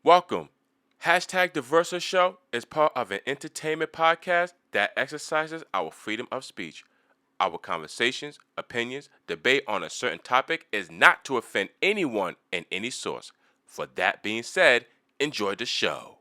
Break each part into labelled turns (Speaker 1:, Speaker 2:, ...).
Speaker 1: Welcome. Hashtag Theversashow is part of an entertainment podcast that exercises our freedom of speech. Our conversations, opinions, debate on a certain topic is not to offend anyone in any source. For that being said, enjoy the show.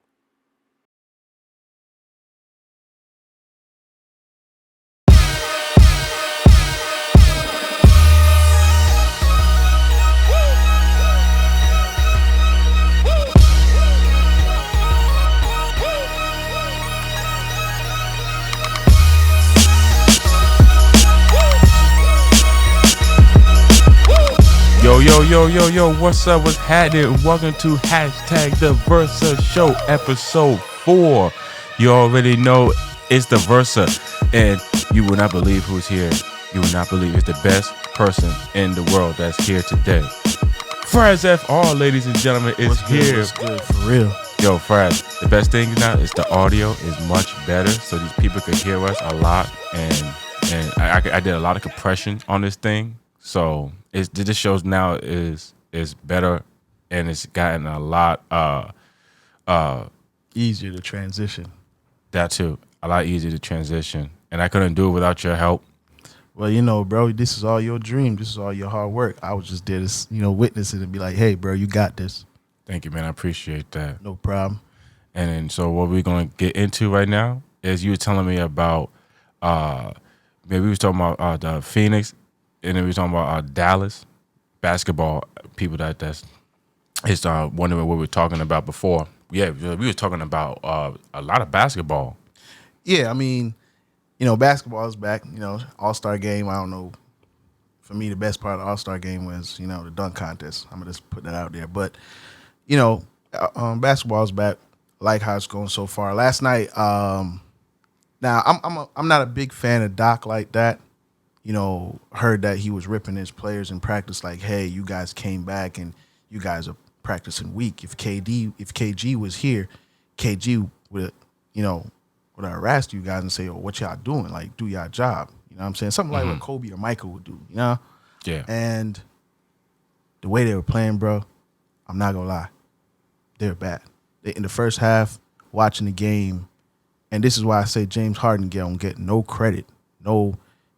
Speaker 1: Yo, what's up? What's happening? Welcome to Hashtag The Versa Show, Episode 4. You already know it's The Versa, and you will not believe who's here. You will not believe it's the best person in the world that's here today. Fraz FR, ladies and gentlemen, is here.
Speaker 2: What's good, for real?
Speaker 1: Yo, Fraz, the best thing now is the audio is much better, so these people can hear us a lot, and I did a lot of compression on this thing. So this shows now is better, and it's gotten a lot
Speaker 2: Easier to transition.
Speaker 1: That too, a lot easier to transition, and I couldn't do it without your help.
Speaker 2: Well, you know, bro, this is all your dream. This is all your hard work. I was just there to, witness it and be like, hey, bro, you got this.
Speaker 1: Thank you, man. I appreciate that.
Speaker 2: No problem.
Speaker 1: And then, so what we're gonna get into right now is you were telling me about maybe we was talking about the Phoenix. And then we were talking about Dallas basketball people. That's wondering what we were talking about before. Yeah, we were talking about a lot of basketball.
Speaker 2: Yeah, I mean, basketball is back. All-Star game. I don't know. For me, the best part of the All-Star game was, the dunk contest. I'm gonna just put that out there. But, basketball is back. Like how it's going so far. Last night. Now I'm not a big fan of Doc like that. Heard that he was ripping his players in practice like, hey, you guys came back and you guys are practicing weak. If KG was here, KG would have harassed you guys and say, oh, what y'all doing? Like, do y'all job. You know what I'm saying? Something like what Kobe or Michael would do, Yeah. And the way they were playing, bro, I'm not going to lie. They're bad. In the first half, watching the game, and this is why I say James Harden don't get no credit.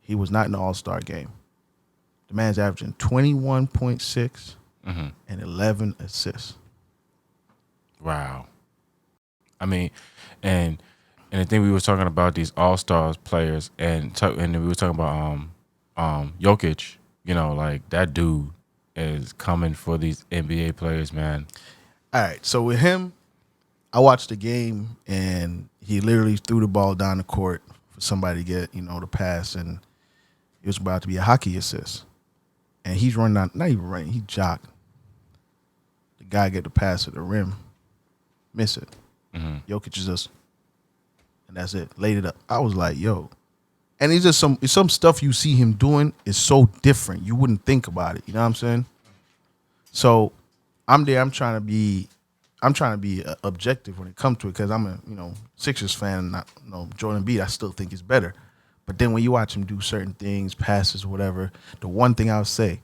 Speaker 2: He was not in the All-Star game. The man's averaging 21.6 and 11 assists.
Speaker 1: Wow. I mean, and the thing we were talking about these All-Stars players, and we were talking about Jokic. Like that dude is coming for these NBA players, man.
Speaker 2: All right, so with him, I watched the game, and he literally threw the ball down the court for somebody to get, the pass, and it was about to be a hockey assist. And he's running out, not even running, he jogged. The guy get the pass at the rim, miss it. Jokic is just, and that's it, laid it up. I was like, yo. And it's just some stuff you see him doing is so different. You wouldn't think about it. You know what I'm saying? So I'm there, I'm trying to be objective when it comes to it because I'm a, Sixers fan. Not, Jordan Embiid, I still think is better. But then when you watch him do certain things, passes, whatever, the one thing I would say,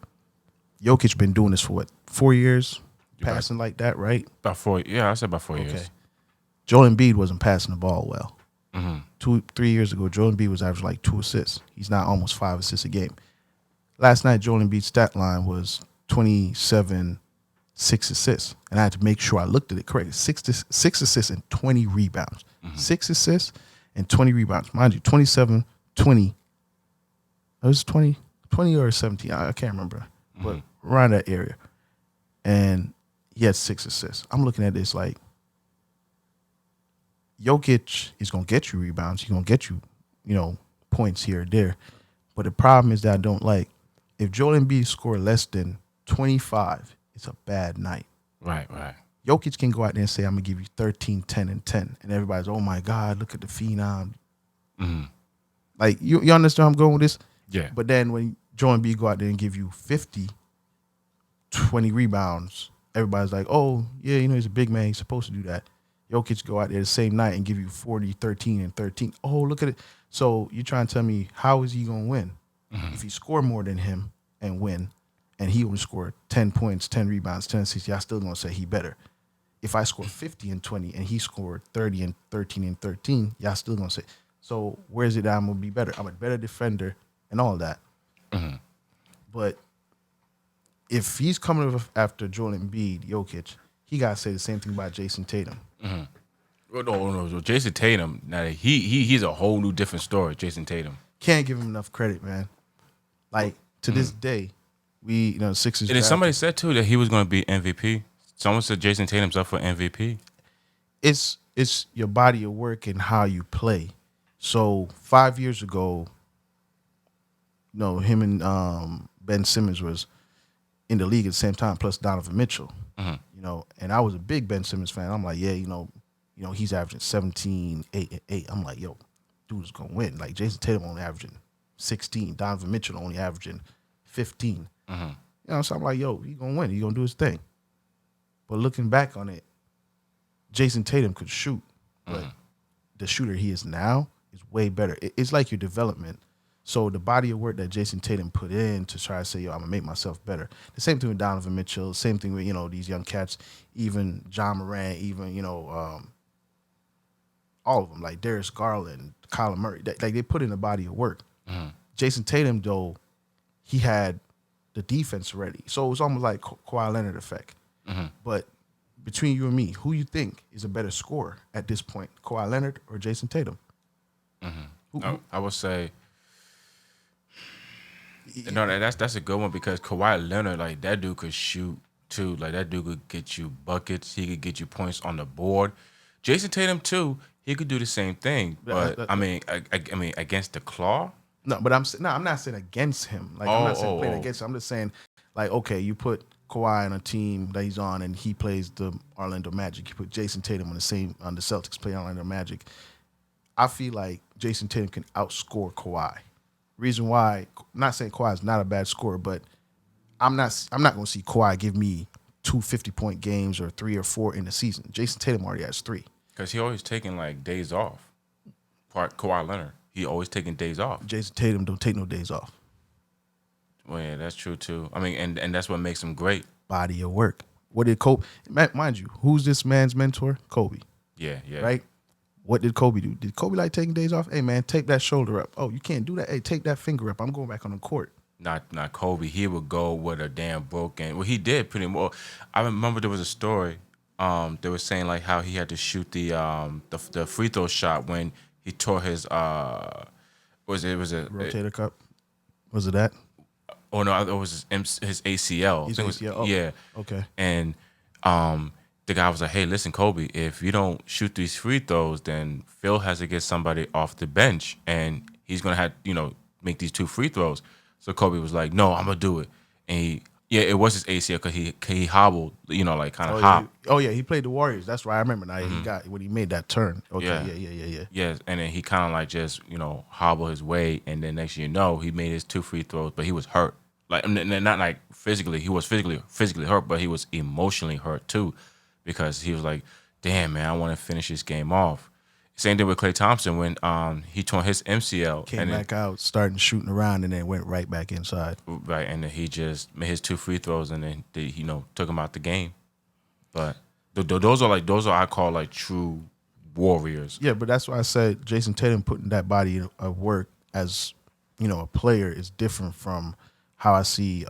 Speaker 2: Jokic been doing this for what, 4 years? Passing like that, right?
Speaker 1: About 4, yeah, I said about 4 years.
Speaker 2: Joel Embiid wasn't passing the ball well. 2-3 years ago, Joel Embiid was averaging like 2 assists. He's not almost 5 assists a game. Last night, Joel Embiid's stat line was 27, 6 assists. And I had to make sure I looked at it correctly. 6 assists and 20 rebounds. 6 assists and 20 rebounds. Mind you, 27, 20. It was 20 or 17. I can't remember. But around that area. And he had 6 assists. I'm looking at this like, Jokic is going to get you rebounds. He's going to get you, points here or there. But the problem is that I don't like, if Joel Embiid score less than 25, it's a bad night.
Speaker 1: Right.
Speaker 2: Jokic can go out there and say, I'm going to give you 13, 10, and 10. And everybody's, oh, my God, look at the phenom. Like, you understand where I'm going with this?
Speaker 1: Yeah.
Speaker 2: But then when Joel Embiid go out there and give you 50, 20 rebounds, everybody's like, oh, yeah, he's a big man. He's supposed to do that. Jokic go out there the same night and give you 40, 13, and 13. Oh, look at it. So you're trying to tell me, how is he going to win? If he score more than him and win, and he only scored 10 points, 10 rebounds, 10 assists, y'all still going to say he better. if I score 50 and 20 and he scored 30 and 13 and 13, y'all still gonna say, so where's it that I'm gonna be better? I'm a better defender and all that.
Speaker 1: Mm-hmm.
Speaker 2: But if he's coming after Joel Embiid, Jokic, he gotta say the same thing about Jason Tatum.
Speaker 1: Mm-hmm. Well, no. Jason Tatum, now he's a whole new different story. Jason Tatum.
Speaker 2: Can't give him enough credit, man. Like to this day, the Sixers.
Speaker 1: And then somebody said too that he was going to be MVP. Someone said Jason Tatum's up for MVP.
Speaker 2: It's your body of work and how you play. So 5 years ago, him and Ben Simmons was in the league at the same time, plus Donovan Mitchell.
Speaker 1: Mm-hmm.
Speaker 2: And I was a big Ben Simmons fan. I'm like, yeah, he's averaging 17, 8, and 8. I'm like, yo, dude's gonna win. Like Jason Tatum only averaging 16, Donovan Mitchell only averaging 15.
Speaker 1: Mm-hmm.
Speaker 2: So I'm like, yo, he's gonna win. He's gonna do his thing. But looking back on it, Jason Tatum could shoot, but the shooter he is now is way better. It's like your development. So the body of work that Jason Tatum put in to try to say, yo, I'm going to make myself better. The same thing with Donovan Mitchell, same thing with, these young cats, even John Morant, even, all of them, like Darius Garland, Kyler Murray. They put in a body of work.
Speaker 1: Mm-hmm.
Speaker 2: Jason Tatum, though, he had the defense ready. So it was almost like Kawhi Leonard effect.
Speaker 1: Mm-hmm.
Speaker 2: But between you and me, who you think is a better scorer at this point, Kawhi Leonard or Jason Tatum?
Speaker 1: Mm-hmm. I would say... No, that's a good one because Kawhi Leonard, like that dude could shoot too. Like that dude could get you buckets. He could get you points on the board. Jason Tatum too. He could do the same thing. But I mean against the claw.
Speaker 2: No, but I'm not saying against him. Like I'm not saying playing against him. I'm just saying like okay, you put Kawhi on a team that he's on and he plays the Orlando Magic. You put Jason Tatum on the Celtics playing Orlando Magic. I feel like Jason Tatum can outscore Kawhi. Reason why, I'm not saying Kawhi is not a bad scorer, but I'm not going to see Kawhi give me 2 50-point games or 3 or 4 in the season. Jason Tatum already has 3.
Speaker 1: Because he always taking like days off. Kawhi Leonard, he always taking days off.
Speaker 2: Jason Tatum don't take no days off.
Speaker 1: Well, yeah, that's true too. I mean, and that's what makes him great.
Speaker 2: Body of work. What did Kobe? Mind you, who's this man's mentor? Kobe.
Speaker 1: Yeah.
Speaker 2: Right. What did Kobe do? Did Kobe like taking days off? Hey, man, take that shoulder up. Oh, you can't do that. Hey, take that finger up. I'm going back on the court.
Speaker 1: Not Kobe. He would go with a damn broken. Well, he did pretty much. I remember there was a story. They were saying like how he had to shoot the free throw shot when he tore his was it
Speaker 2: rotator cuff? Was it that?
Speaker 1: Oh no, it was his ACL.
Speaker 2: His ACL. Oh,
Speaker 1: yeah.
Speaker 2: Okay.
Speaker 1: And the guy was like, hey, listen, Kobe, if you don't shoot these free throws, then Phil has to get somebody off the bench, and he's going to have, make these 2 free throws. So Kobe was like, no, I'm going to do it. And it was his ACL because he hobbled, like kind of hop.
Speaker 2: Yeah, he played the Warriors. That's right. I remember now. He got when he made that turn. Okay, yeah.
Speaker 1: Yes, and then he kind of like just, hobbled his way, and then next thing you know, he made his 2 free throws, but he was hurt. Like, not like physically. He was physically hurt, but he was emotionally hurt too. Because he was like, damn, man, I want to finish this game off. Same thing with Klay Thompson when he tore his MCL.
Speaker 2: Came back out, starting shooting around, and then went right back inside.
Speaker 1: Right, and then he just made his 2 free throws, and then they, took him out the game. But those are I call like true warriors.
Speaker 2: Yeah, but that's why I said Jason Tatum putting that body of work as, a player is different from how I see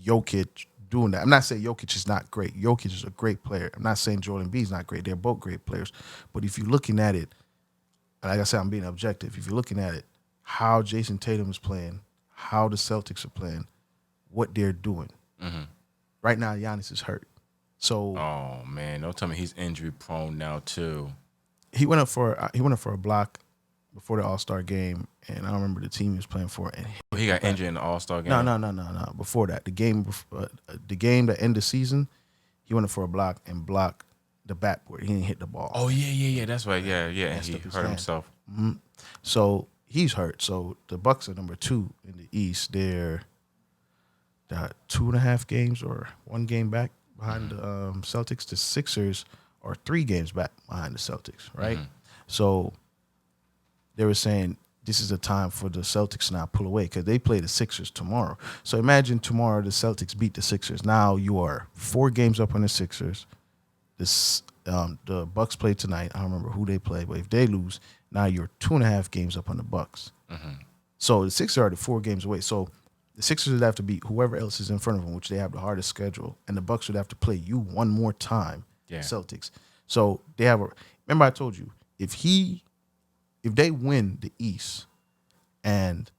Speaker 2: Jokic doing that. I'm not saying Jokic is not great. Jokic is a great player. I'm not saying Joel Embiid is not great. They're both great players. But if you're looking at it, like I said, I'm being objective. If you're looking at it, how Jason Tatum is playing, how the Celtics are playing, what they're doing. Mm-hmm. Right now, Giannis is hurt. So,
Speaker 1: oh man, don't tell me he's injury prone now too.
Speaker 2: He went up for a block before the All-Star game, and I don't remember the team he was playing for. And
Speaker 1: he got injured in the All-Star game?
Speaker 2: No. Before that, the game that ended the season, he went up for a block and blocked the backboard. He didn't hit the ball.
Speaker 1: Oh, yeah. That's right. Yeah. And he hurt himself.
Speaker 2: Mm-hmm. So he's hurt. So the Bucks are number 2 in the East. They're 2.5 games or 1 game back behind the Celtics. The Sixers are 3 games back behind the Celtics, right? Mm-hmm. So they were saying this is a time for the Celtics to now pull away because they play the Sixers tomorrow. So imagine tomorrow the Celtics beat the Sixers. Now you are 4 games up on the Sixers. the Bucks play tonight. I don't remember who they play, but if they lose, now you're 2.5 games up on the Bucks. So the Sixers are 4 games away. So the Sixers would have to beat whoever else is in front of them, which they have the hardest schedule, and the Bucks would have to play you one more time, Celtics. So they have remember I told you, if they win the East and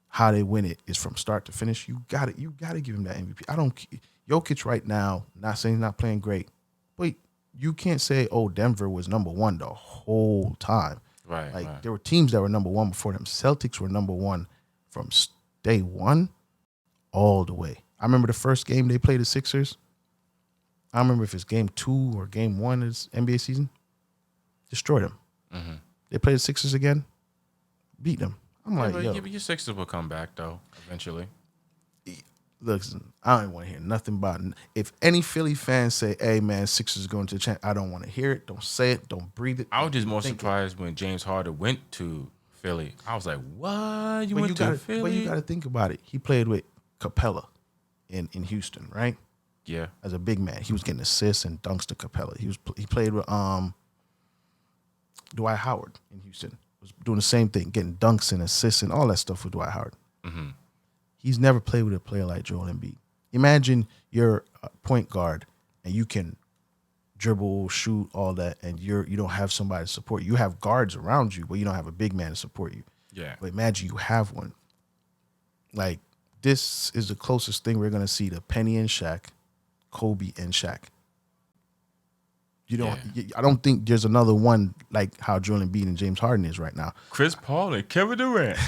Speaker 2: how they win it is from start to finish, you got to give him that MVP. Jokic right now, not saying he's not playing great, but you can't say, oh, Denver was number one the whole time.
Speaker 1: Right.
Speaker 2: There were teams that were number one before them. Celtics were number one from day one all the way. I remember the first game they played the Sixers. I don't remember if it's game 2 or game 1 of this NBA season. Destroyed them. They played the Sixers again, beat them. I'm like, yo.
Speaker 1: Your Sixers will come back, though, eventually.
Speaker 2: Listen, I don't want to hear nothing about it. If any Philly fans say, hey, man, Sixers going to the champ, I don't want to hear it. Don't say it. Don't breathe it.
Speaker 1: I was just more surprised when James Harden went to Philly. I was like, what? You went to Philly?
Speaker 2: But you got to think about it. He played with Capella in Houston, right?
Speaker 1: Yeah.
Speaker 2: As a big man. He was getting assists and dunks to Capella. He played with Dwight Howard in Houston. Was doing the same thing, getting dunks and assists and all that stuff with Dwight Howard. He's never played with a player like Joel Embiid. Imagine you're a point guard and you can dribble, shoot, all that, and you don't have somebody to support you. You have guards around you, but you don't have a big man to support you.
Speaker 1: Yeah.
Speaker 2: But imagine you have one. Like, this is the closest thing we're going to see to Penny and Shaq, Kobe and Shaq. I don't think there's another one like how Joel Embiid and James Harden is right now.
Speaker 1: Chris Paul and Kevin Durant.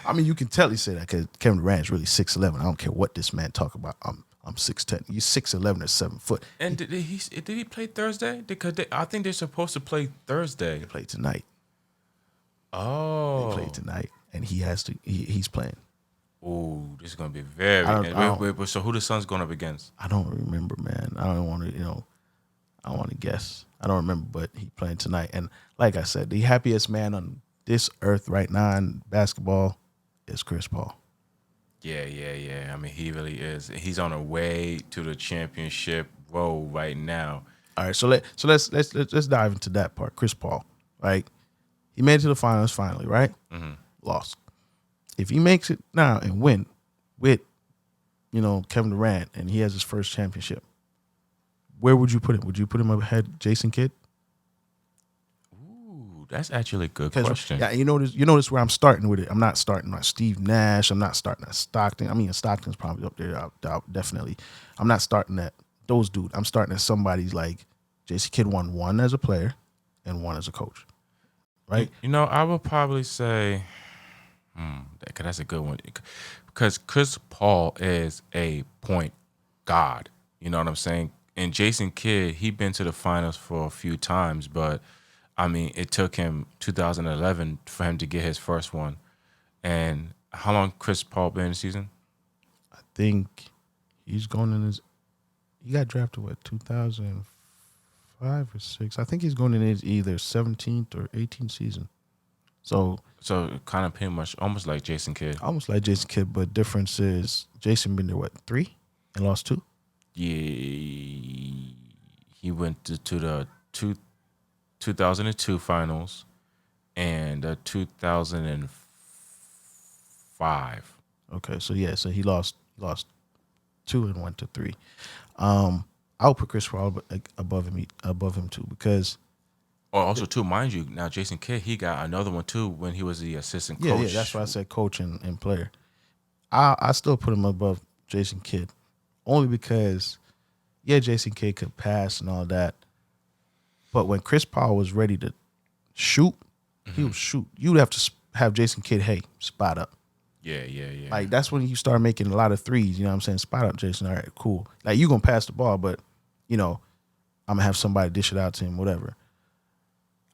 Speaker 2: I mean, you can tell he said that because Kevin Durant is really 6'11". I don't care what this man talk about. I'm 6'10". You're 6'11" or 7 foot.
Speaker 1: And did he play Thursday? Because I think they're supposed to play Thursday.
Speaker 2: They play tonight.
Speaker 1: Oh,
Speaker 2: They play tonight, and he's playing.
Speaker 1: Oh, this is gonna be very. Wait, so who the Suns going up against?
Speaker 2: I don't remember, man. I don't want to, I want to guess. I don't remember, but he playing tonight. And like I said, the happiest man on this earth right now in basketball is Chris Paul.
Speaker 1: Yeah. I mean, he really is. He's on a way to the championship road right now.
Speaker 2: All right, so let's dive into that part. Chris Paul, right? He made it to the finals finally, right? Lost. If he makes it now and win with, Kevin Durant and he has his first championship, where would you put him? Would you put him ahead Jason Kidd?
Speaker 1: Ooh, that's actually a good question.
Speaker 2: Yeah, you notice where I'm starting with it. I'm not starting at Steve Nash. I'm not starting at Stockton. I mean, Stockton's probably up there, definitely. I'm not starting at those dudes. I'm starting at somebody's like Jason Kidd won 1 as a player and 1 as a coach, right?
Speaker 1: I would probably say, that's a good one. Because Chris Paul is a point guard. You know what I'm saying? And Jason Kidd, he been to the finals for a few times, but I mean, it took him 2011 for him to get his first one. And how long Chris Paul been in the season?
Speaker 2: I think he's going in he got drafted, 2005 or 6? I think he's going in his either 17th or 18th season. So
Speaker 1: kind of pretty much almost like Jason Kidd.
Speaker 2: Almost like Jason Kidd, but difference is Jason been there, 3 and lost 2?
Speaker 1: Yeah, he went to the 2002 finals and the 2005.
Speaker 2: Okay, so he lost 2 and went to 3. I'll put Chris Paul above him too because.
Speaker 1: Oh, also too, mind you, now Jason Kidd, he got another one too when he was the assistant coach.
Speaker 2: Yeah, that's why I said coach and player. I still put him above Jason Kidd. Only because, Jason Kidd could pass and all that. But when Chris Paul was ready to shoot, he would shoot. You'd have to have Jason Kidd, hey, spot up.
Speaker 1: Yeah.
Speaker 2: Like, that's when you start making a lot of threes. You know what I'm saying? Spot up, Jason. All right, cool. Like, you going to pass the ball, but, I'm going to have somebody dish it out to him, whatever.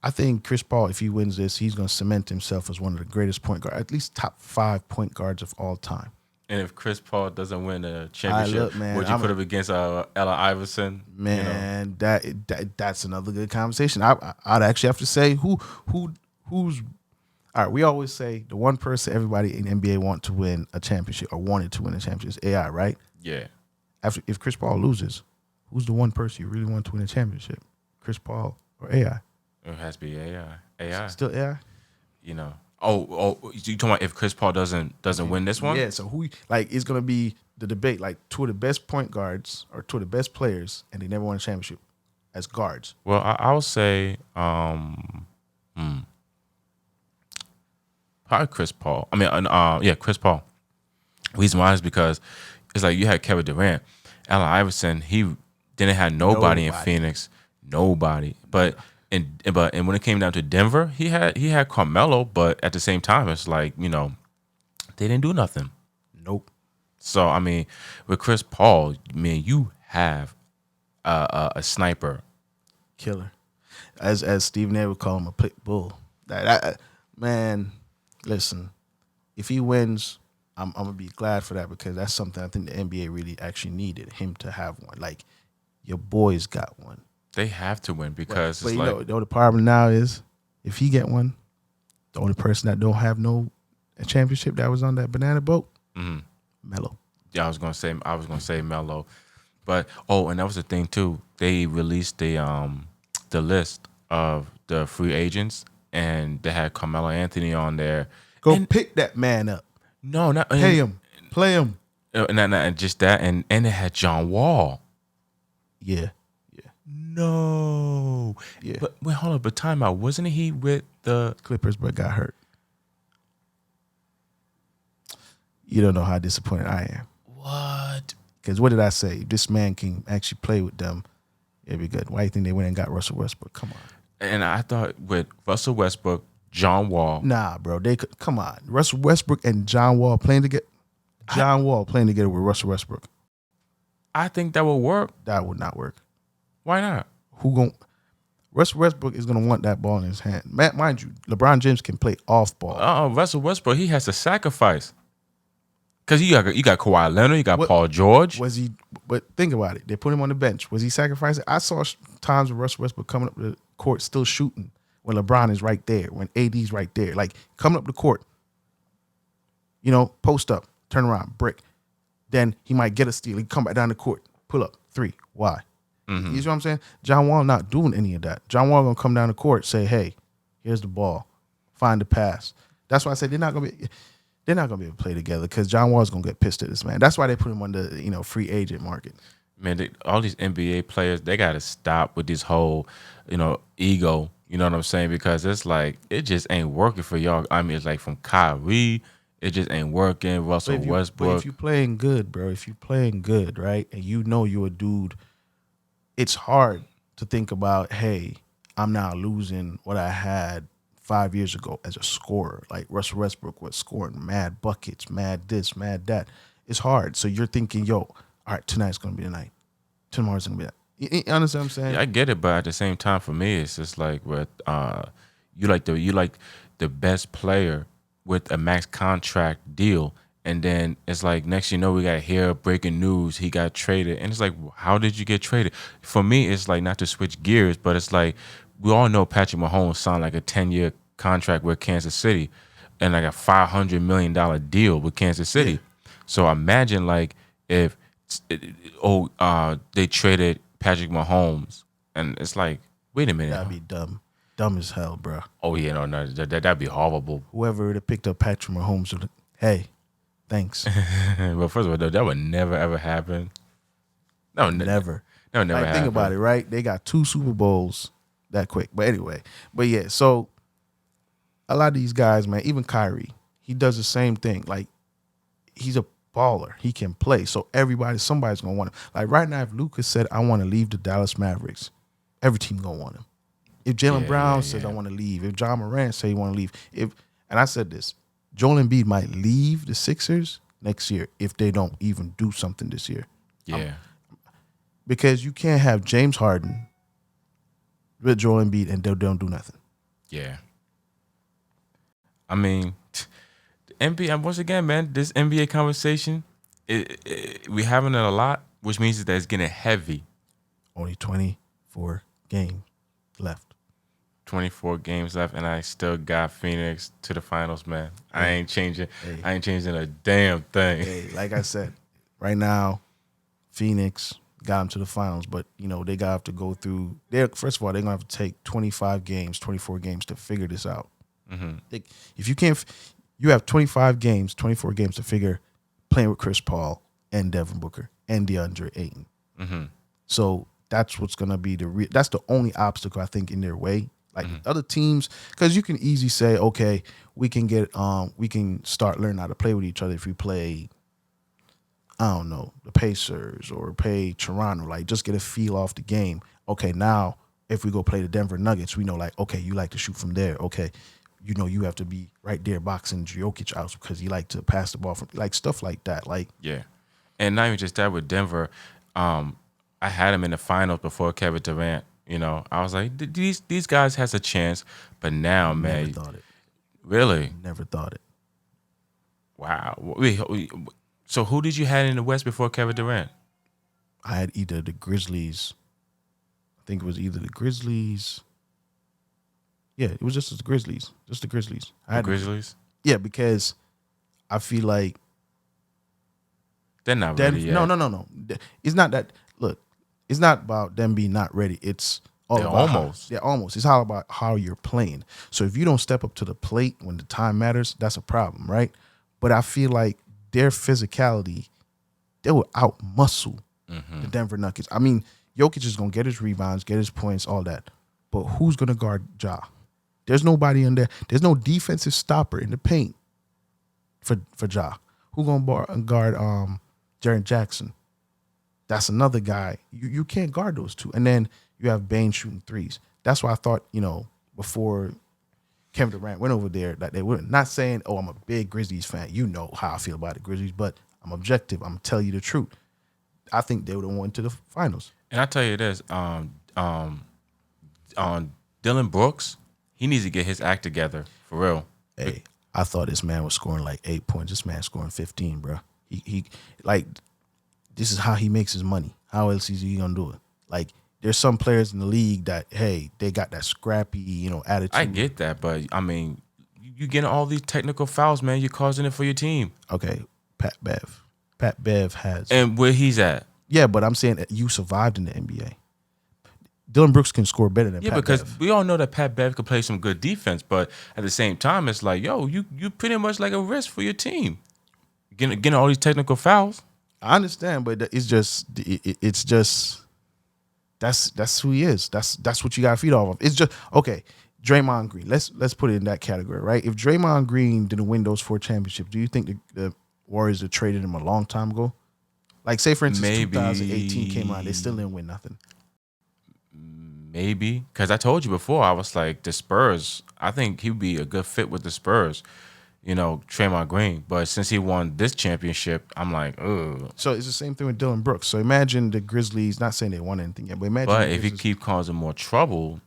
Speaker 2: I think Chris Paul, if he wins this, he's going to cement himself as one of the greatest point guards, at least top 5 point guards of all time.
Speaker 1: And if Chris Paul doesn't win a championship, would you put him against Allen Iverson?
Speaker 2: Man, that's another good conversation. I'd actually have to say who's all right. We always say the one person everybody in the NBA want to win a championship or wanted to win a championship is AI, right?
Speaker 1: Yeah.
Speaker 2: If Chris Paul loses, Who's the one person you really want to win a championship? Chris Paul or AI?
Speaker 1: It has to be AI. AI.
Speaker 2: Still AI?
Speaker 1: You know. Oh, you talking about if Chris Paul doesn't win this one?
Speaker 2: Yeah, so who like it's gonna be the debate, like two of the best point guards or two of the best players, and they never won a championship as guards.
Speaker 1: Well, I'll say probably Chris Paul. I mean, Chris Paul. Reason why is because it's like you had Kevin Durant, Allen Iverson. He didn't have nobody in Phoenix, nobody. But when it came down to Denver, he had Carmelo, but at the same time, it's like they didn't do nothing.
Speaker 2: Nope.
Speaker 1: So I mean, with Chris Paul, man, you have a sniper,
Speaker 2: Killer, as Stephen A would call him, a pit bull. Man, listen, if he wins, I'm gonna be glad for that because that's something I think the NBA really actually needed him to have one. Like your boys got one.
Speaker 1: They have to win because
Speaker 2: but
Speaker 1: it's
Speaker 2: you
Speaker 1: like
Speaker 2: know the problem now is if he get one, the only person that don't have a championship that was on that banana boat, Melo.
Speaker 1: Yeah, I was gonna say Melo, but and that was the thing too. They released the list of the free agents, and they had Carmelo Anthony on there.
Speaker 2: Pick that man up.
Speaker 1: No, not
Speaker 2: pay him, play him,
Speaker 1: and just that, and it had John Wall.
Speaker 2: Yeah.
Speaker 1: No.
Speaker 2: Yeah.
Speaker 1: But wait, hold on. But time out. Wasn't he with the
Speaker 2: Clippers but got hurt? You don't know how disappointed I am.
Speaker 1: What?
Speaker 2: Because what did I say? This man can actually play with them. It'd be good. Why do you think they went and got Russell Westbrook? Come on.
Speaker 1: And I thought with Russell Westbrook, John Wall.
Speaker 2: Nah, bro. They could come on. Russell Westbrook and John Wall playing together. Wall playing together with Russell Westbrook.
Speaker 1: I think that would work.
Speaker 2: That would not work.
Speaker 1: Why not?
Speaker 2: Russell Westbrook is gonna want that ball in his hand. Mind you, LeBron James can play off ball.
Speaker 1: Russell Westbrook, he has to sacrifice. Cause you got Kawhi Leonard, you got Paul George.
Speaker 2: Was he? But think about it. They put him on the bench. Was he sacrificing? I saw times where Russell Westbrook coming up the court still shooting when LeBron is right there, when AD's right there, like coming up the court. Post up, turn around, brick. Then he might get a steal. He come back down the court, pull up, 3. Why? Mm-hmm. You see what I'm saying? John Wall not doing any of that. John Wall gonna come down the court, say, "Hey, here's the ball, find the pass." That's why I said they're not gonna be able to play together because John Wall's gonna get pissed at this man. That's why they put him on the free agent market.
Speaker 1: Man, all these NBA players, they got to stop with this whole ego. You know what I'm saying? Because it's like it just ain't working for y'all. I mean, it's like from Kyrie, it just ain't working. Russell Westbrook.
Speaker 2: But if you playing good, bro, right, and you're a dude, it's hard to think about, hey, I'm now losing what I had 5 years ago as a scorer. Like Russell Westbrook was scoring mad buckets, mad this, mad that. It's hard. So you're thinking, all right, tonight's going to be the night. Tomorrow's going to be that. You understand what I'm saying?
Speaker 1: Yeah, I get it, but at the same time, for me, it's just like with you like the best player with a max contract deal, and then it's like next we got to hear breaking news he got traded, and it's like, how did you get traded? For me, it's like not to switch gears, but it's like we all know Patrick Mahomes signed like a 10-year contract with Kansas City, and like a $500 million deal with Kansas City. Yeah. So imagine like if they traded Patrick Mahomes, and it's like, wait a minute,
Speaker 2: that'd be dumb as hell, bro.
Speaker 1: Oh yeah, no, that'd be horrible.
Speaker 2: Whoever would have picked up Patrick Mahomes would, hey, thanks.
Speaker 1: Well, first of all, that would never ever happen. No,
Speaker 2: never.
Speaker 1: That would never happen.
Speaker 2: Think about it, right? They got 2 Super Bowls that quick. But anyway, yeah. So a lot of these guys, man, even Kyrie, he does the same thing. Like he's a baller. He can play. So somebody's gonna want him. Like right now, if Lucas said, I want to leave the Dallas Mavericks, every team gonna want him. If Jaylen Brown says, I want to leave, if John Morant say he want to leave, and I said this, Joel Embiid might leave the Sixers next year if they don't even do something this year.
Speaker 1: Yeah.
Speaker 2: Because you can't have James Harden with Joel Embiid and they don't do nothing.
Speaker 1: Yeah. I mean, NBA, once again, man, this NBA conversation, we having it a lot, which means that it's getting heavy.
Speaker 2: Only 24 games left.
Speaker 1: 24 games left, and I still got Phoenix to the finals, man. I ain't changing. Hey. I ain't changing a damn thing.
Speaker 2: Hey, like I said, right now, Phoenix, got them to the finals. But they gotta have to go through. First of all, they're gonna have to take 25 games, 24 games to figure this out. If you can't, you have 25 games, 24 games to figure playing with Chris Paul and Devin Booker and DeAndre Ayton. So that's what's gonna be that's the only obstacle I think in their way. Like other teams, because you can easily say, okay, we can start learning how to play with each other if we play, I don't know, the Pacers or play Toronto. Like just get a feel off the game. Okay, now if we go play the Denver Nuggets, we know like, okay, you like to shoot from there. Okay, you have to be right there boxing Jokic out because you like to pass the ball from like stuff like that. Like
Speaker 1: Yeah, and not even just that with Denver. I had him in the finals before Kevin Durant. I was like, these guys has a chance, but now, man,
Speaker 2: never thought it.
Speaker 1: Really,
Speaker 2: Never thought it.
Speaker 1: Wow. So who did you have in the West before Kevin Durant?
Speaker 2: I had either the Grizzlies. I think it was either the Grizzlies. Yeah, it was just the Grizzlies. Just the Grizzlies.
Speaker 1: The Grizzlies?
Speaker 2: Yeah, because I feel like
Speaker 1: they're not ready yet.
Speaker 2: No. It's not that. Look, it's not about them being not ready. It's all about
Speaker 1: almost.
Speaker 2: They're almost. It's all about how you're playing. So if you don't step up to the plate when the time matters, that's a problem, right? But I feel like their physicality, they will out-muscle the Denver Nuggets. I mean, Jokic is going to get his rebounds, get his points, all that. But who's going to guard Ja? There's nobody in there. There's no defensive stopper in the paint for Ja. Who's going to guard Jaren Jackson? That's another guy. You can't guard those two. And then you have Bane shooting threes. That's why I thought, before Kevin Durant went over there, that they wouldn't. Not saying, oh, I'm a big Grizzlies fan. You know how I feel about the Grizzlies, but I'm objective. I'm going to tell you the truth. I think they would have won to the finals.
Speaker 1: And I tell you this, Dylan Brooks, he needs to get his act together, for real.
Speaker 2: Hey, I thought this man was scoring like 8 points. This man scoring 15, bro. He like, this is how he makes his money. How else is he going to do it? Like, there's some players in the league that, hey, they got that scrappy, attitude.
Speaker 1: I get that, but, I mean, you getting all these technical fouls, man. You're causing it for your team.
Speaker 2: Okay, Pat Bev has.
Speaker 1: And where he's at.
Speaker 2: Yeah, but I'm saying that you survived in the NBA. Dylan Brooks can score better than Pat
Speaker 1: because
Speaker 2: Bev.
Speaker 1: we all know that Pat Bev can play some good defense, but at the same time, it's like, yo, you pretty much like a risk for your team. Getting all these technical fouls. I
Speaker 2: understand, but it's just that's who he is. That's what you got to feed off of. It's just okay. Draymond Green. Let's put it in that category, right? If Draymond Green didn't win those 4 championships, do you think the Warriors had traded him a long time ago? Like, say for instance,
Speaker 1: maybe
Speaker 2: 2018 came out, they still didn't win nothing.
Speaker 1: Maybe, because I told you before, I was like, the Spurs, I think he'd be a good fit with the Spurs, Draymond Green. But since he won this championship, I'm like, ugh.
Speaker 2: So it's the same thing with Dylan Brooks. So imagine the Grizzlies, not saying they won anything yet, but imagine.
Speaker 1: But if he keep causing more trouble.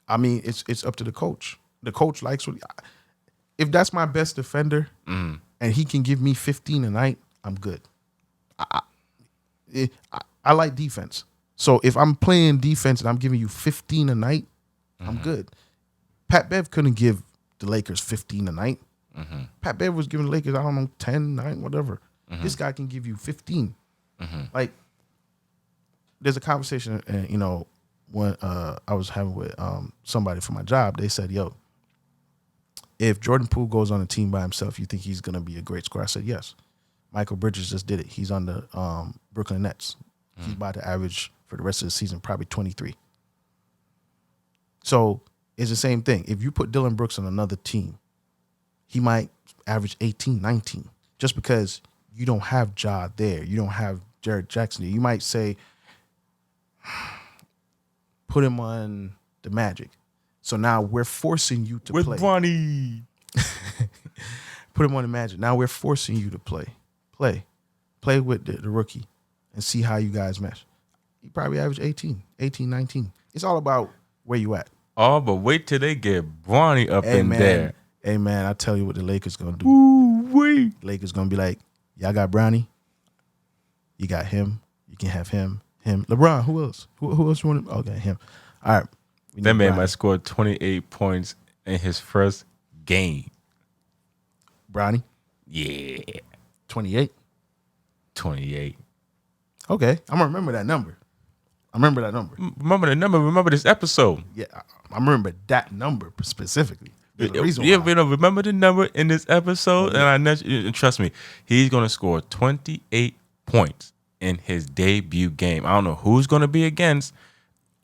Speaker 2: I mean, it's up to the coach. The coach likes what. If that's my best defender and he can give me 15 a night, I'm good. I like defense. So if I'm playing defense and I'm giving you 15 a night, I'm good. Pat Bev couldn't give the Lakers 15 a night. Pat Bev was giving the Lakers, I don't know, 10, 9, whatever. This guy can give you 15. Like, there's a conversation, when I was having with somebody from my job. They said, yo, if Jordan Poole goes on a team by himself, you think he's going to be a great scorer? I said, yes. Michael Bridges just did it. He's on the Brooklyn Nets. He's about to average for the rest of the season probably 23. So it's the same thing. If you put Dylan Brooks on another team, he might average 18, 19 just because you don't have Ja there. You don't have Jared Jackson there. You might say, put him on the Magic. So now we're forcing you to play.
Speaker 1: With Bronny.
Speaker 2: Put him on the Magic. Now we're forcing you to play. Play with the rookie and see how you guys mesh. He probably averaged 18, 19. It's all about where you at.
Speaker 1: Oh, but wait till they get Bronny up in there.
Speaker 2: Hey, man, I tell you what the Lakers going to do.
Speaker 1: Ooh-wee.
Speaker 2: Lakers going to be like, y'all got Bronny. You got him. You can have him. LeBron, who else? Who else you want to? Okay, him. All right.
Speaker 1: That man might score 28 points in his first game.
Speaker 2: Bronny?
Speaker 1: Yeah.
Speaker 2: 28?
Speaker 1: 28.
Speaker 2: Okay. I'm going to remember that number. I remember that number.
Speaker 1: Remember the number. Remember this episode.
Speaker 2: Yeah, I remember that number specifically. There's a reason
Speaker 1: Yeah,
Speaker 2: why.
Speaker 1: remember the number in this episode, and trust me, he's gonna score 28 points in his debut game. I don't know who's gonna be against.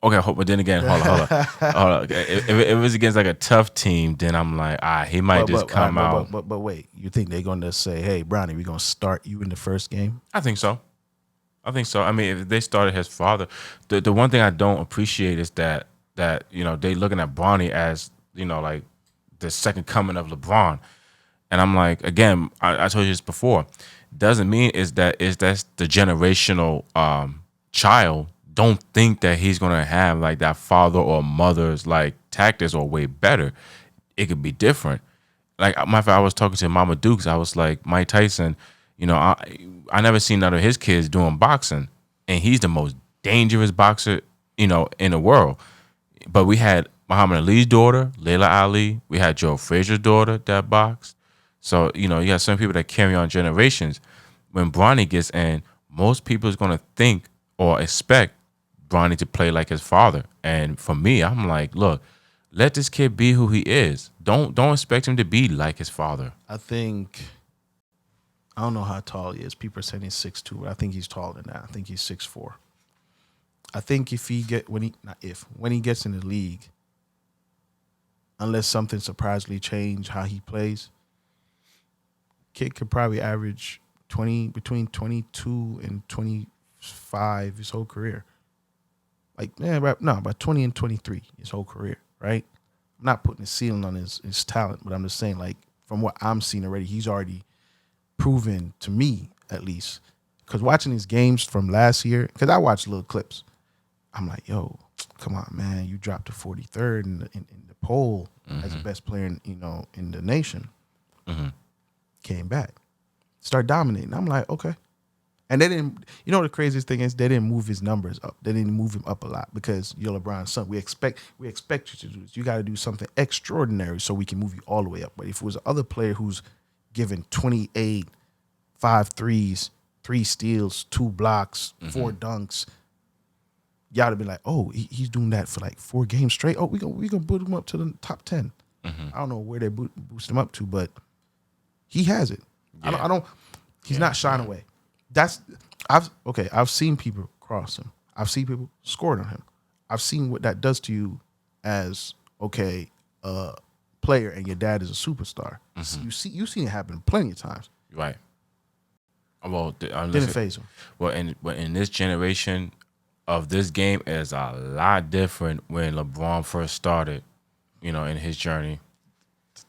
Speaker 1: Okay, but then again, hold on. If it was against like a tough team, then I'm like, he might come out.
Speaker 2: But wait, you think they're gonna say, "Hey, Bronny, we're gonna start you in the first game"?
Speaker 1: I think so. I mean, if they started his father, the one thing I don't appreciate is that they looking at Bronny as like the second coming of LeBron, and I'm like, again, I told you this before, doesn't mean that's the generational child. Don't think that he's gonna have like that father or mother's like tactics or way better. It could be different. Like I was talking to Mama Dukes. I was like, Mike Tyson. I never seen none of his kids doing boxing, and he's the most dangerous boxer in the world. But we had Muhammad Ali's daughter, Layla Ali. We had Joe Frazier's daughter that boxed. So you have some people that carry on generations. When Bronny gets in, most people is gonna think or expect Bronny to play like his father. And for me, I'm like, look, let this kid be who he is. Don't expect him to be like his father.
Speaker 2: I don't know how tall he is. People are saying he's 6'2", but I think he's taller than that. I think he's 6'4". I think when he gets in the league, unless something surprisingly change how he plays, kid could probably average between 22 and 25 his whole career. About 20 and 23 his whole career, right? I'm not putting a ceiling on his talent, but I'm just saying, like, from what I'm seeing already, he's already proven to me, at least, because watching his games from last year, because I watched little clips, I'm like, yo, come on, man, you dropped to 43rd in the poll as the best player in the nation.
Speaker 1: Mm-hmm.
Speaker 2: Came back, start dominating. I'm like, okay. And they didn't, the craziest thing is they didn't move his numbers up. They didn't move him up a lot because you're LeBron's son. We expect you to do this. You got to do something extraordinary so we can move you all the way up. But if it was another player who's given 28, 5 threes, 3 steals, 2 blocks, 4 dunks, y'all would be like, oh, he's doing that for like 4 games straight. Oh, we gonna boot him up to the top 10. I don't know where they boost him up to, but he has it. Yeah. I don't. He's not shying away. I've seen people cross him. I've seen people score on him. I've seen what that does to you as a player, and your dad is a superstar. You've seen it happen plenty of times.
Speaker 1: Right. Well,
Speaker 2: didn't phase him.
Speaker 1: Well, in this generation of this game is a lot different when LeBron first started, in his journey.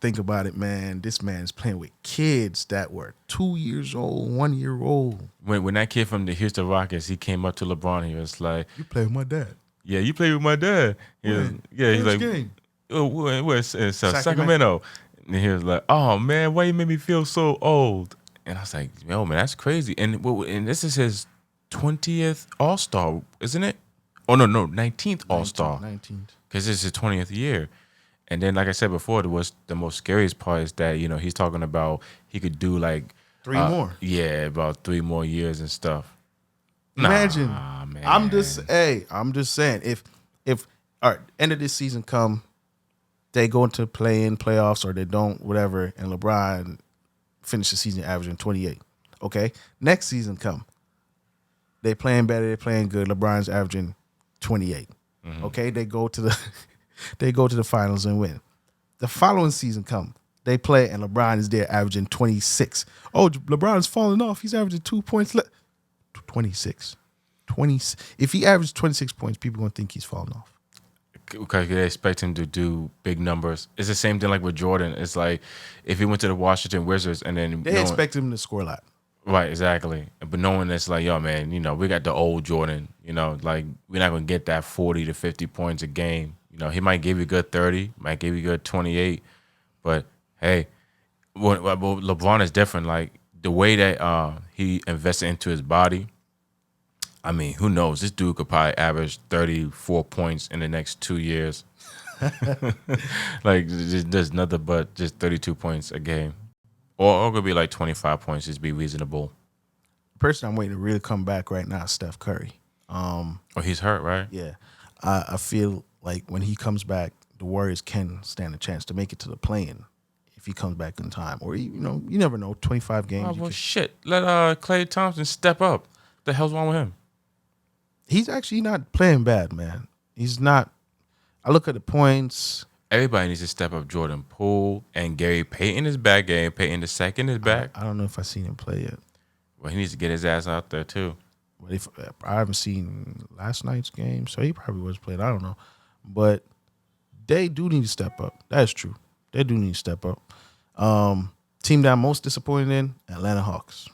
Speaker 2: Think about it, man. This man's playing with kids that were 2 years old, 1 year old.
Speaker 1: When that kid from the Houston Rockets, he came up to LeBron, he was like,
Speaker 2: "You play with my dad."
Speaker 1: Yeah, you play with my dad. He's like,
Speaker 2: game?
Speaker 1: Where's Sacramento? And he was like, "Oh man, why you made me feel so old?" And I was like, "Yo, man, that's crazy." And this is his 20th All-Star, isn't it? Oh no, 19th All-Star.
Speaker 2: 19th.
Speaker 1: Because this is his 20th year. And then, like I said before, the most scariest part is that, he's talking about he could do like
Speaker 2: 3 more.
Speaker 1: Yeah, about 3 more years and stuff.
Speaker 2: Imagine.
Speaker 1: Man.
Speaker 2: I'm just saying, if all right, end of this season come, they go into playoffs or they don't, whatever, and LeBron finish the season averaging 28. Okay? Next season come. They playing better, they playing good. LeBron's averaging 28. Okay? They go to the finals and win. The following season come. They play and LeBron is there averaging 26. Oh, LeBron's falling off. He's averaging 2 points less. 26. If he averages 26 points, people going to think he's falling off.
Speaker 1: Because they expect him to do big numbers. It's the same thing like with Jordan. It's like if he went to the Washington Wizards and then
Speaker 2: they expect him to score a lot.
Speaker 1: Right, exactly. But knowing it's like, yo, man, we got the old Jordan. Like we're not gonna get that 40 to 50 points a game. He might give you a good 30, might give you a good 28. But hey, LeBron is different. Like the way that he invested into his body. I mean, who knows? This dude could probably average 34 points in the next 2 years. Like, there's nothing but just 32 points a game. Or it could be like 25 points, just be reasonable.
Speaker 2: The person I'm waiting to really come back right now is Steph Curry.
Speaker 1: Oh, he's hurt, right?
Speaker 2: Yeah, I feel like when he comes back, the Warriors can stand a chance to make it to the play-in if he comes back in time. Or you never know. 25 games.
Speaker 1: Oh, well, shit. Let Klay Thompson step up. The hell's wrong with him?
Speaker 2: He's actually not playing bad, man. He's not. I look at the points.
Speaker 1: Everybody needs to step up. Jordan Poole and Gary Payton is back. Gary Payton the second is back.
Speaker 2: I don't know if I've seen him play yet.
Speaker 1: Well, he needs to get his ass out there too.
Speaker 2: But if I haven't seen last night's game, so he probably was playing. I don't know, but they do need to step up. That's true. They do need to step up. Team that I'm most disappointed in, Atlanta Hawks.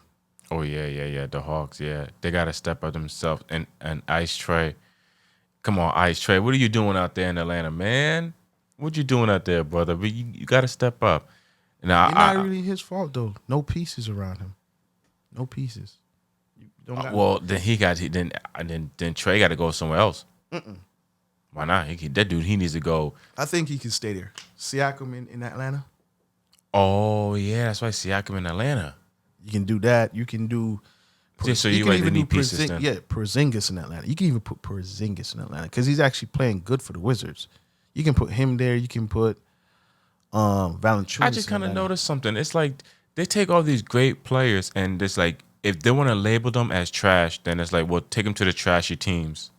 Speaker 1: Oh yeah. The Hawks, yeah, they gotta step up themselves. And Ice Trey, come on, Ice Trey, what are you doing out there in Atlanta, man? What you doing out there, brother? But you gotta step up. Now,
Speaker 2: It's not really his fault though. No pieces around him. No pieces.
Speaker 1: Well, then Trey got to go somewhere else. Why not? That dude, he needs to go.
Speaker 2: I think he can stay there. Siakam in Atlanta.
Speaker 1: Oh yeah, that's why Siakam in Atlanta.
Speaker 2: You can do that. You can do.
Speaker 1: So you need pieces then.
Speaker 2: Yeah, Porzingis in Atlanta. You can even put Porzingis in Atlanta because he's actually playing good for the Wizards. You can put him there. You can put Valanciunas.
Speaker 1: I just kind of noticed something. It's like they take all these great players and it's like if they want to label them as trash, then it's like, well, take them to the trashy teams.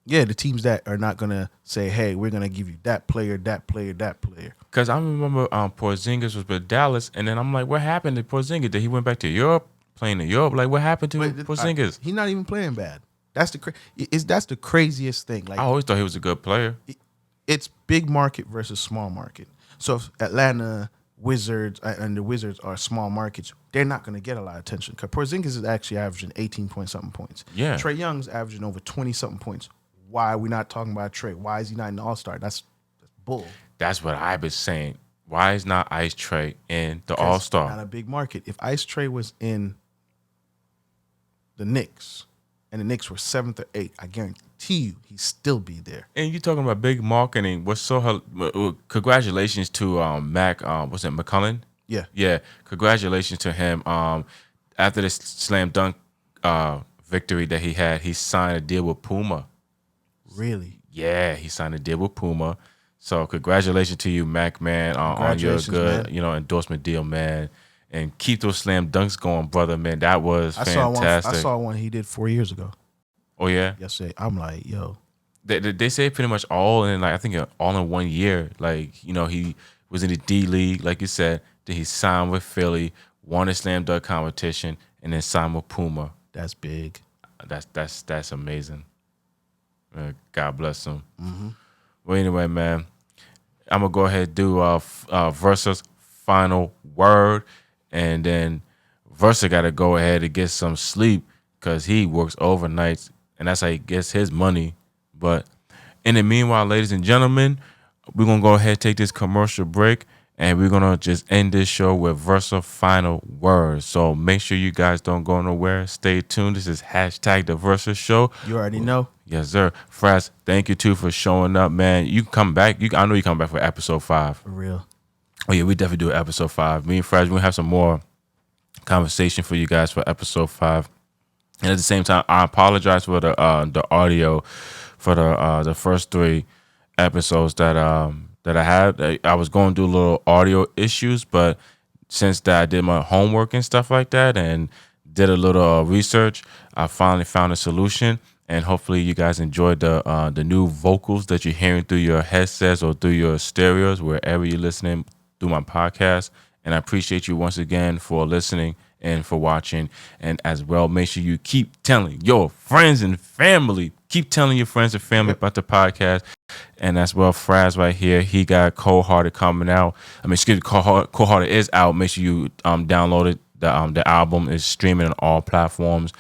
Speaker 2: Yeah, the teams that are not gonna say, "Hey, we're gonna give you that player, that player, that player."
Speaker 1: Because I remember Porzingis was with Dallas, and then I'm like, what happened to Porzingis? Did he went back to Europe, playing in Europe? Like, what happened to Porzingis?
Speaker 2: He's not even playing bad. That's the craziest thing. Like,
Speaker 1: I always thought he was a good player.
Speaker 2: It's big market versus small market. So if Atlanta Wizards and the Wizards are small markets, they're not going to get a lot of attention. Because Porzingis is actually averaging 18-point-something points.
Speaker 1: Yeah.
Speaker 2: Trae Young's averaging over 20-something points. Why are we not talking about Trae? Why is he not in the All-Star? That's bull.
Speaker 1: That's what I've been saying. Why is not Ice Trae in the All-Star?
Speaker 2: Not a big market. If Ice Trae was in the Knicks and the Knicks were 7th or 8th, I guarantee you he'd still be there.
Speaker 1: And you talking about big marketing. Congratulations to Mac, was it McCullen?
Speaker 2: Yeah.
Speaker 1: Yeah, congratulations to him. After this slam dunk victory that he had, he signed a deal with Puma.
Speaker 2: Really?
Speaker 1: Yeah, he signed a deal with Puma. So congratulations to you, Mac, man, on your good, endorsement deal, man. And keep those slam dunks going, brother, man. That was fantastic.
Speaker 2: I saw one he did 4 years ago.
Speaker 1: Oh yeah.
Speaker 2: Yesterday, I'm like, yo.
Speaker 1: They say pretty much all in I think all in 1 year. Like he was in the D League, like you said. Then he signed with Philly, won a slam dunk competition, and then signed with Puma.
Speaker 2: That's big.
Speaker 1: That's amazing. God bless him.
Speaker 2: Mm-hmm.
Speaker 1: Well, anyway, man, I'm gonna go ahead and do Versa's final word, and then Versa got to go ahead and get some sleep because he works overnights, and that's how he gets his money. But in the meanwhile, ladies and gentlemen, we're gonna go ahead and take this commercial break, and we're gonna just end this show with Versa final words. So make sure you guys don't go nowhere. Stay tuned. This is #the Versa Show.
Speaker 2: You already know.
Speaker 1: Yes, sir. Fraz, thank you too for showing up, man. You can come back. I know you come back for episode 5.
Speaker 2: For real.
Speaker 1: Oh yeah, we definitely do episode 5. Me and Fraz, we're gonna have some more conversation for you guys for episode 5. And at the same time, I apologize for the audio for the first 3 episodes that I had. I was going through little audio issues, but since that I did my homework and stuff like that and did a little research, I finally found a solution. And hopefully you guys enjoyed the new vocals that you're hearing through your headsets or through your stereos, wherever you're listening through my podcast. And I appreciate you once again for listening and for watching. And as well, make sure you keep telling your friends and family. Keep telling your friends and family about the podcast. And as well, Fraz right here, he got Cold Hearted coming out. Cold Hearted is out. Make sure you download it. The album is streaming on all platforms.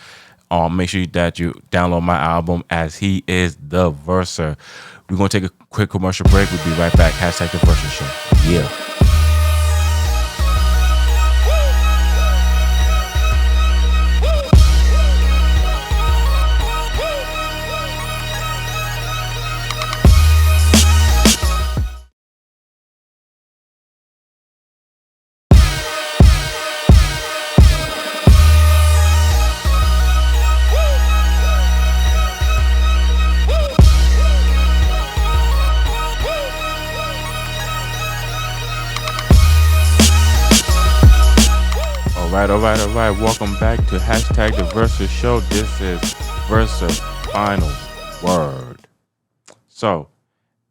Speaker 1: Make sure that you download my album as he is the Versa. We're going to take a quick commercial break. We'll be right back. #the Versa Show. Yeah. All right. Welcome back to hashtag the Versa Show. This is Versa Final Word. So,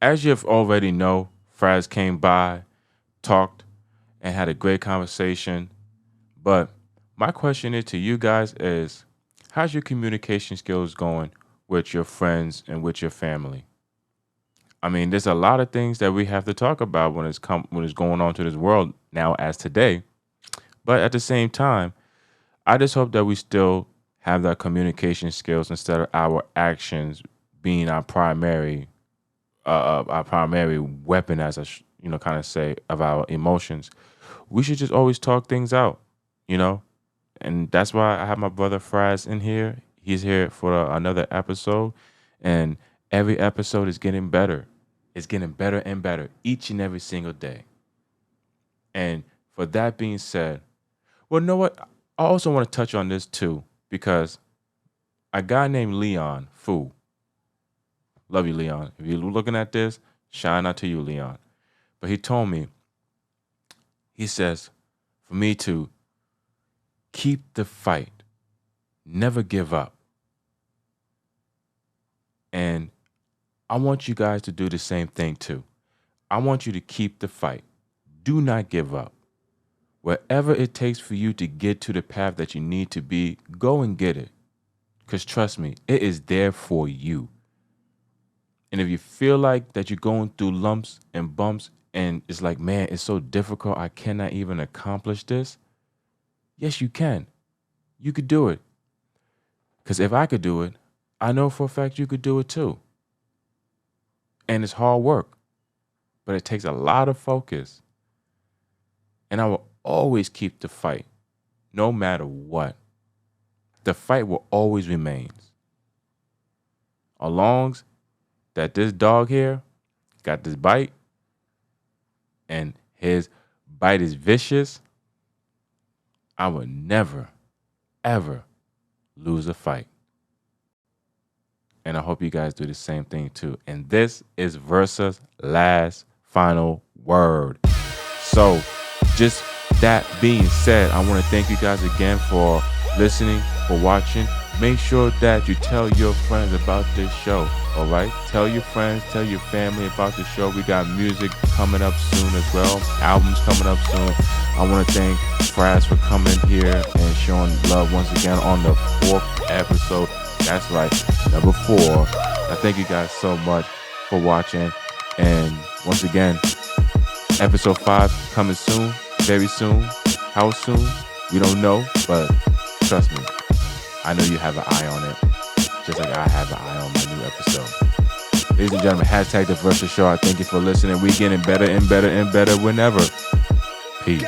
Speaker 1: as you've already know, Fraz came by, talked, and had a great conversation. But my question is to you guys is, how's your communication skills going with your friends and with your family? I mean, there's a lot of things that we have to talk about when it's going on to this world now as today. But at the same time, I just hope that we still have that communication skills instead of our actions being our primary weapon, as I kind of say, of our emotions. We should just always talk things out, and that's why I have my brother Fraz in here. He's here for another episode, and every episode is getting better. It's getting better and better each and every single day. And for that being said, well, you know what? I also want to touch on this too, because a guy named Leon Fu, love you, Leon. If you're looking at this, shout out to you, Leon. But he told me, he says, for me to keep the fight, never give up. And I want you guys to do the same thing too. I want you to keep the fight. Do not give up. Wherever it takes for you to get to the path that you need to be, go and get it. Because trust me, it is there for you. And if you feel like that you're going through lumps and bumps and it's like, man, it's so difficult, I cannot even accomplish this. Yes, you can. You could do it. Because if I could do it, I know for a fact you could do it too. And it's hard work, but it takes a lot of focus. And I will always keep the fight, no matter what. The fight will always remain. As long as that this dog here got this bite, and his bite is vicious, I will never, ever lose a fight. And I hope you guys do the same thing too. And this is Versa's last final word. So just that being said, I want to thank you guys again for listening, for watching. Make sure that you tell your friends about this show, all right? Tell your friends, tell your family about the show. We got music coming up soon as well. Albums coming up soon. I want to thank Fraz for coming here and showing love once again on the 4th episode. That's right, number 4. I thank you guys so much for watching. And once again, episode 5 coming soon, very soon. How soon? We don't know, but trust me, I know you have an eye on it, just like I have an eye on my new episode. Ladies and gentlemen, hashtag the Versa Show. I thank you for listening. We getting better and better and better whenever. Peace.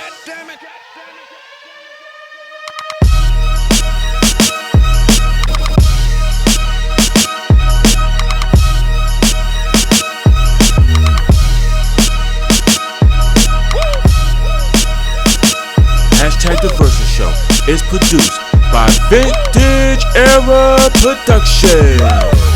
Speaker 1: Hashtag the Versa Show is produced by Vintage Era Production.